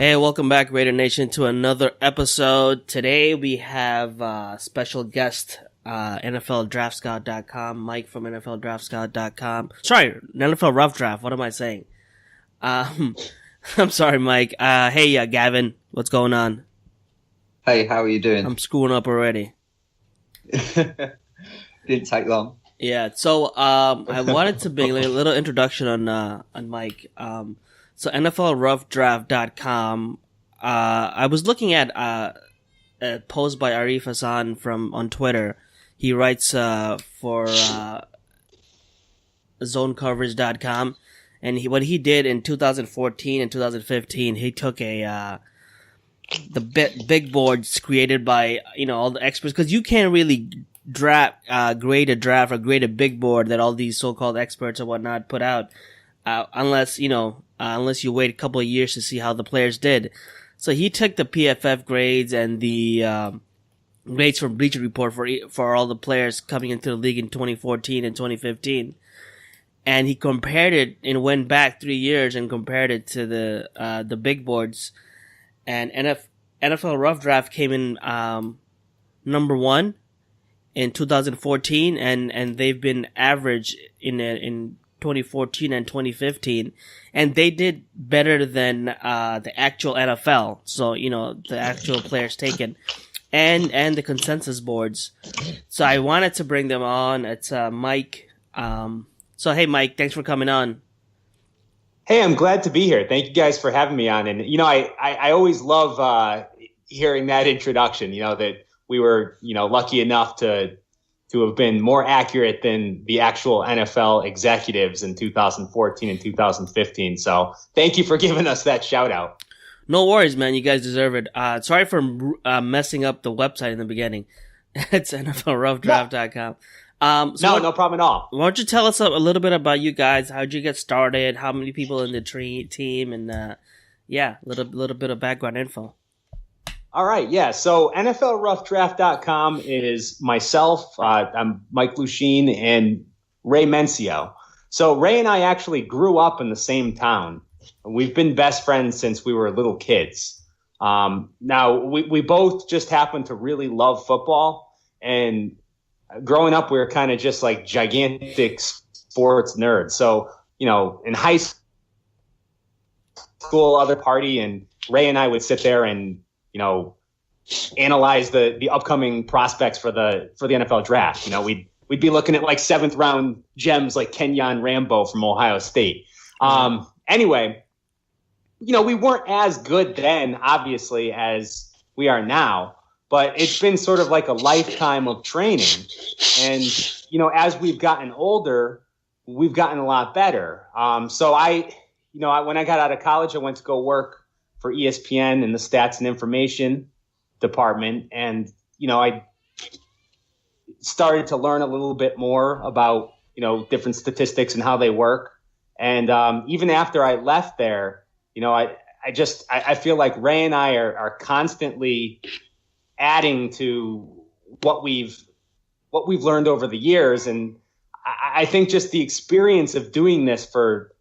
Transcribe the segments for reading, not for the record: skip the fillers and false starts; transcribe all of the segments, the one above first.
Hey, welcome back, Raider Nation, to another episode. Today we have special guest, NFLDraftScout.com, Mike from NFLDraftScout.com. Sorry, NFL Rough Draft. What am I saying? I'm sorry, Mike. Hey, Gavin, what's going on? Hey, how are you doing? I'm screwing up already. Didn't take long. Yeah, so I wanted to bring a little introduction on Mike. So NFLRoughDraft.com. I was looking at a post by Arif Hasan on Twitter. He writes for ZoneCoverage.com, and what he did in 2014 and 2015, he took the big boards created by all the experts, because you can't really grade a draft or grade a big board that all these so-called experts or whatnot put out, unless you wait a couple of years to see how the players did. So he took the PFF grades and the grades from Bleacher Report for all the players coming into the league in 2014 and 2015, and he compared it and went back 3 years and compared it to the big boards. And NFL Rough Draft came in number 1 in 2014, and they've been average in 2014 and 2015, and they did better than the actual NFL. So the actual players taken, and the consensus boards. So I wanted to bring them on. It's Mike. So hey, Mike, thanks for coming on. Hey, I'm glad to be here. Thank you guys for having me on. And I always love hearing that introduction. That we were lucky enough to have been more accurate than the actual NFL executives in 2014 and 2015. So thank you for giving us that shout out. No worries, man. You guys deserve it. Sorry for messing up the website in the beginning. It's NFLRoughDraft.com. No problem at all. Why don't you tell us a little bit about you guys? How'd you get started? How many people in the team? And a little bit of background info. All right, yeah. So NFLRoughDraft.com is myself. I'm Mike Lucchine and Ray Mencio. So Ray and I actually grew up in the same town. We've been best friends since we were little kids. Now, we both just happen to really love football. And growing up, we were kind of just like gigantic sports nerds. So, in high school, other party, and Ray and I would sit there and analyze the upcoming prospects for the NFL draft. We'd be looking at like 7th round gems like Kenyon Rambo from Ohio State. Anyway, we weren't as good then, obviously, as we are now, but it's been sort of like a lifetime of training. And, as we've gotten older, we've gotten a lot better. So when I got out of college, I went to go work for ESPN in the stats and information department. And, I started to learn a little bit more about, different statistics and how they work. And even after I left there, I feel like Ray and I are constantly adding to what we've learned over the years. And I think just the experience of doing this for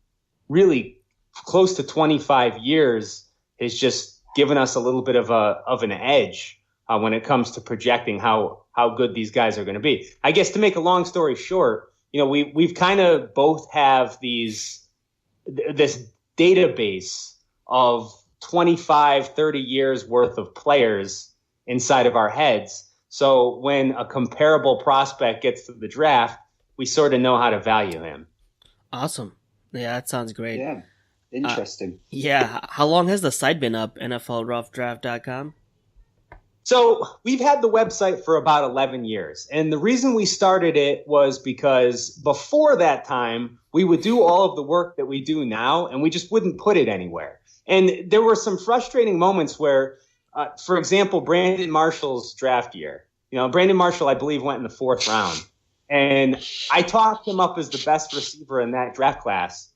really close to 25 years has just given us a little bit of an edge when it comes to projecting how good these guys are going to be. I guess to make a long story short, we've kind of both have this database of 25, 30 years worth of players inside of our heads. So when a comparable prospect gets to the draft, we sort of know how to value him. Awesome. Yeah, that sounds great. Yeah. Interesting. How long has the site been up, NFLRoughDraft.com? So we've had the website for about 11 years. And the reason we started it was because before that time, we would do all of the work that we do now, and we just wouldn't put it anywhere. And there were some frustrating moments where, for example, Brandon Marshall's draft year. Brandon Marshall, I believe, went in the 4th round. And I talked him up as the best receiver in that draft class.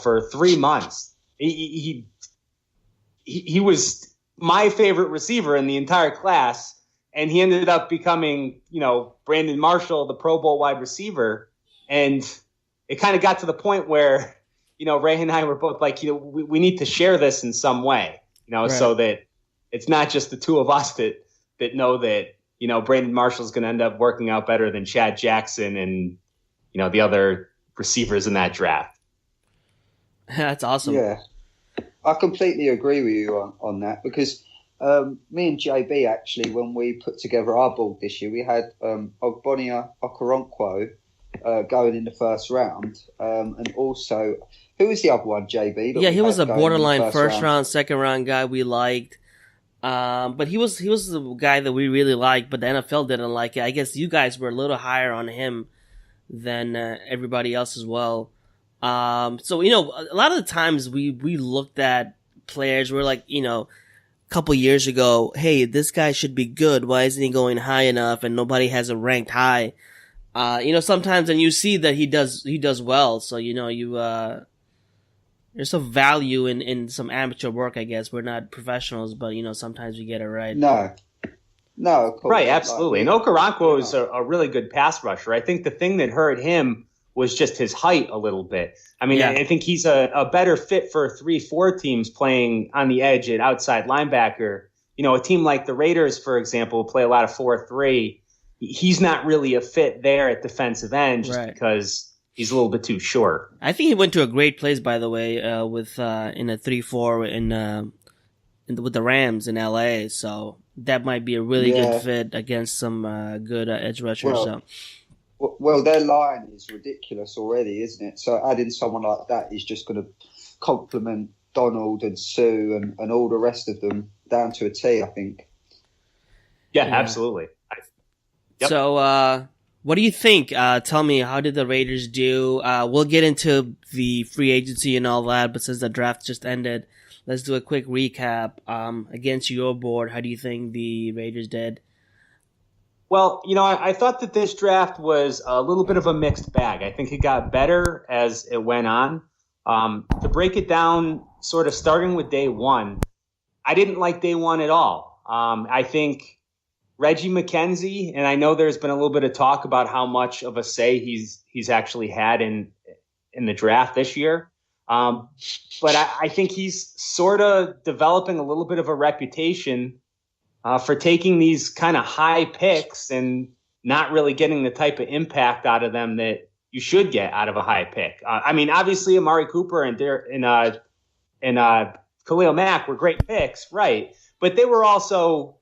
For 3 months, he was my favorite receiver in the entire class, and he ended up becoming, Brandon Marshall, the Pro Bowl wide receiver. And it kind of got to the point where, Ray and I were both like, we need to share this in some way. so that it's not just the two of us that know that, Brandon Marshall's going to end up working out better than Chad Jackson and, the other receivers in that draft. That's awesome. Yeah, I completely agree with you on that because me and JB, actually, when we put together our board this year, we had Ogbonia Okoronkwo going in the first round. And also, who was the other one, JB? Yeah, he was a borderline first round, second round guy we liked. But he was the guy that we really liked, but the NFL didn't like it. I guess you guys were a little higher on him than everybody else as well. So, a lot of the times we looked at players, we're like, a couple years ago, hey, this guy should be good. Why isn't he going high enough? And nobody has him ranked high. Sometimes, and you see that he does well. So, there's some value in some amateur work, I guess. We're not professionals, but, sometimes we get it right. No, of course. Right, absolutely. And Okoronkwo is a really good pass rusher. I think the thing that hurt him was just his height a little bit. I mean, I think he's a better fit for 3-4 teams playing on the edge at outside linebacker. A team like the Raiders, for example, play a lot of 4-3. He's not really a fit there at defensive end just because he's a little bit too short. I think he went to a great place, by the way, with in a 3-4 with the Rams in LA. So that might be a really good fit against some good edge rushers. Well, their line is ridiculous already, isn't it? So adding someone like that is just going to complement Donald and Sue and all the rest of them down to a T, I think. Yeah. Absolutely. Yep. So what do you think? Tell me, how did the Raiders do? We'll get into the free agency and all that, but since the draft just ended, let's do a quick recap. Against your board, how do you think the Raiders did? Well, I thought that this draft was a little bit of a mixed bag. I think it got better as it went on. To break it down, sort of starting with day one, I didn't like day one at all. I think Reggie McKenzie, and I know there's been a little bit of talk about how much of a say he's actually had in the draft this year. But I think he's sort of developing a little bit of a reputation for taking these kind of high picks and not really getting the type of impact out of them that you should get out of a high pick. I mean, obviously Amari Cooper and Khalil Mack were great picks, right? But they were also,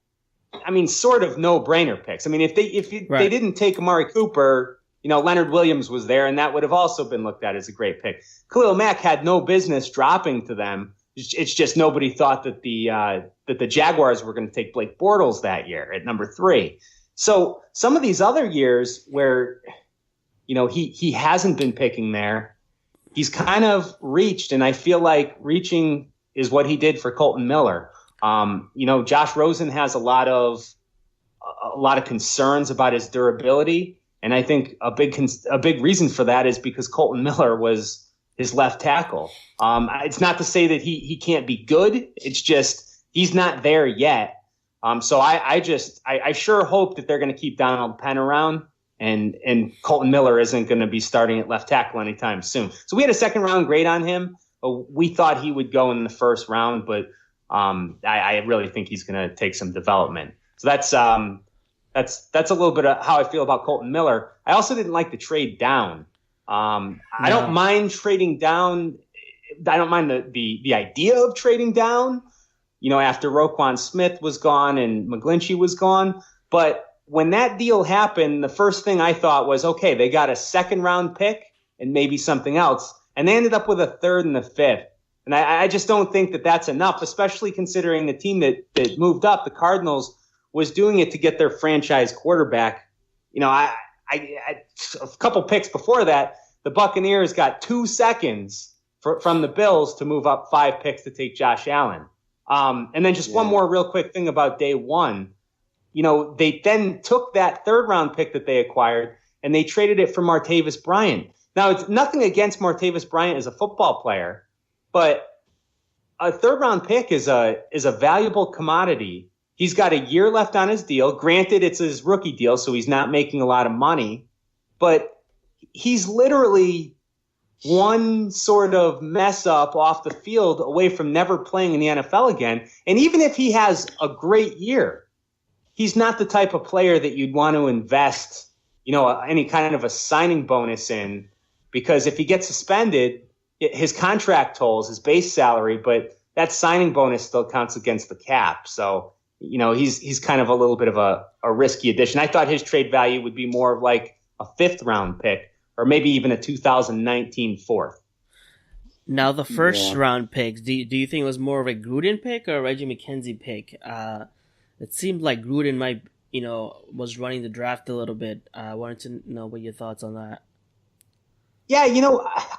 sort of no-brainer picks. I mean, if they didn't take Amari Cooper, Leonard Williams was there, and that would have also been looked at as a great pick. Khalil Mack had no business dropping to them. It's just nobody thought that the Jaguars were going to take Blake Bortles that year at number 3. So some of these other years where, he hasn't been picking there, he's kind of reached, and I feel like reaching is what he did for Colton Miller. Josh Rosen has a lot of concerns about his durability, and I think a big reason for that is because Colton Miller was his left tackle. It's not to say that he can't be good. It's just he's not there yet. So I sure hope that they're going to keep Donald Penn around, and Colton Miller isn't going to be starting at left tackle anytime soon. So we had a second round grade on him. We thought he would go in the first round, but I really think he's going to take some development. So that's a little bit of how I feel about Colton Miller. I also didn't like the trade down. I don't mind trading down. I don't mind the idea of trading down, after Roquan Smith was gone and McGlinchey was gone. But when that deal happened, the first thing I thought was, okay, they got a second round pick and maybe something else. And they ended up with a third and a fifth. And I just don't think that that's enough, especially considering the team that moved up, the Cardinals, was doing it to get their franchise quarterback. A couple picks before that, the Buccaneers got 2 seconds from the Bills to move up 5 picks to take Josh Allen. And then just one more real quick thing about day one. They then took that third round pick that they acquired and they traded it for Martavis Bryant. Now, it's nothing against Martavis Bryant as a football player, but a third round pick is a valuable commodity. He's got a year left on his deal. Granted, it's his rookie deal, so he's not making a lot of money, but he's literally one sort of mess up off the field away from never playing in the NFL again. And even if he has a great year, he's not the type of player that you'd want to invest, any kind of a signing bonus in, because if he gets suspended, his contract tolls his base salary, but that signing bonus still counts against the cap. So, he's kind of a little bit of a risky addition. I thought his trade value would be more of like a 5th round pick, or maybe even a 2019 4th. Now, the first round picks, do you think it was more of a Gruden pick or a Reggie McKenzie pick? It seemed like Gruden might, was running the draft a little bit. I wanted to know what your thoughts on that. Yeah,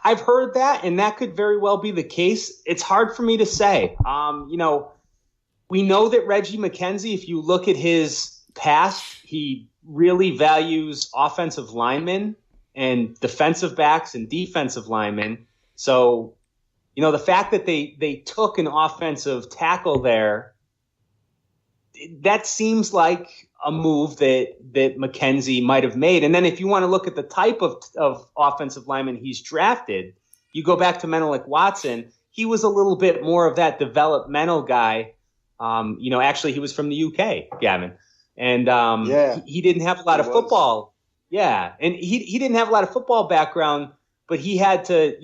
I've heard that, and that could very well be the case. It's hard for me to say. We know that Reggie McKenzie, if you look at his past, he really values offensive linemen and defensive backs and defensive linemen. So, the fact that they took an offensive tackle there, that seems like a move that McKenzie might have made. And then if you want to look at the type of offensive lineman he's drafted, you go back to Menelik Watson. He was a little bit more of that developmental guy. Actually, he was from the UK, Gavin. And he didn't have a lot of football. Yeah, and he didn't have a lot of football background, but he had to,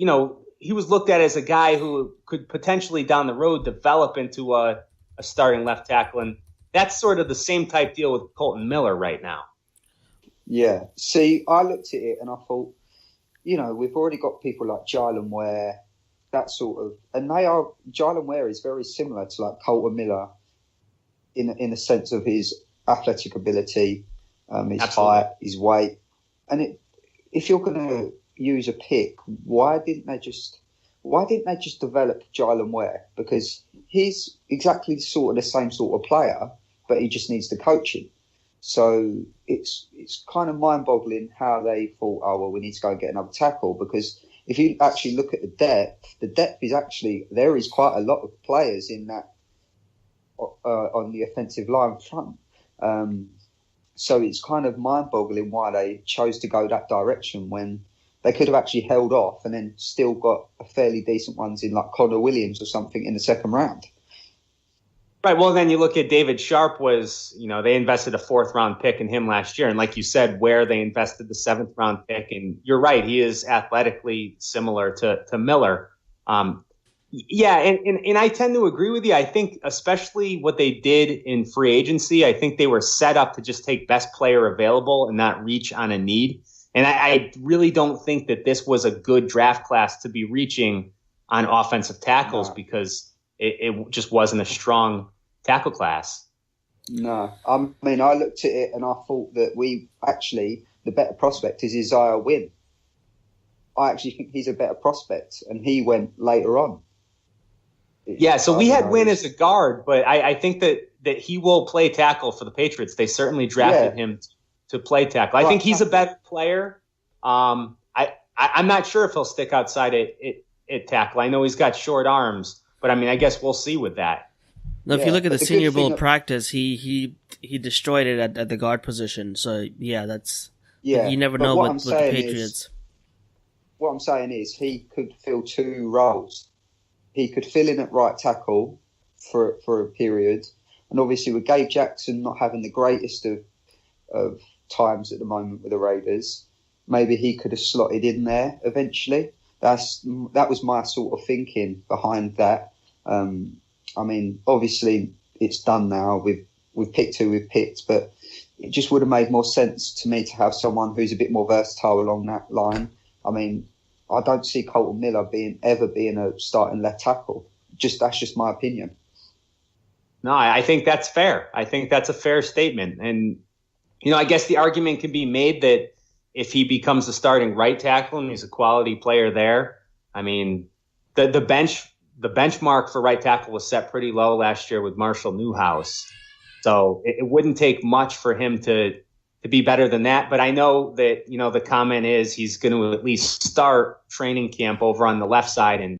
he was looked at as a guy who could potentially down the road develop into a starting left tackle. And that's sort of the same type deal with Colton Miller right now. Yeah. See, I looked at it and I thought, we've already got people like Jalen Ware, that sort of, and Jalen Ware is very similar to like Colton Miller in a sense of his athletic ability, his height, his weight. And if you're going to use a pick, why didn't they just develop Jalen Ware? Because he's exactly the same sort of player, but he just needs the coaching. So it's kind of mind-boggling how they thought, oh, well, we need to go and get another tackle. Because if you actually look at the depth is actually, there is quite a lot of players in that on the offensive line front. So it's kind of mind-boggling why they chose to go that direction when they could have actually held off and then still got a fairly decent ones in like Connor Williams or something in the second round. Right. Well, then you look at David Sharp was, they invested a 4th round pick in him last year. And like you said, where they invested the 7th round pick. And you're right. He is athletically similar to Miller. Yeah. And I tend to agree with you. I think especially what they did in free agency, I think they were set up to just take best player available and not reach on a need. And I really don't think that this was a good draft class to be reaching on offensive tackles because it just wasn't a strong tackle class. No, I mean, I looked at it and I thought that the better prospect is Isaiah Wynn. I actually think he's a better prospect, and he went later on. Yeah, so we had Wynn as a guard, but I think that he will play tackle for the Patriots. They certainly drafted him to play tackle. I think he's a better player. I'm not sure if he'll stick outside at tackle. I know he's got short arms. But I mean, I guess we'll see with that. Now, if you look at the Senior Bowl practice, he destroyed it at the guard position. So you never know with the Patriots. What I'm saying is he could fill 2 roles. He could fill in at right tackle for a period, and obviously with Gabe Jackson not having the greatest of times at the moment with the Raiders, maybe he could have slotted in there eventually. That was my sort of thinking behind that. I mean, obviously it's done now. We've picked who we've picked, but it just would have made more sense to me to have someone who's a bit more versatile along that line. I mean, I don't see Colton Miller ever being a starting left tackle. That's just my opinion. No, I think that's fair. I think that's a fair statement. And, I guess the argument can be made that if he becomes the starting right tackle and he's a quality player there, I mean, the benchmark for right tackle was set pretty low last year with Marshall Newhouse. So it wouldn't take much for him to be better than that. But I know that, the comment is he's going to at least start training camp over on the left side. And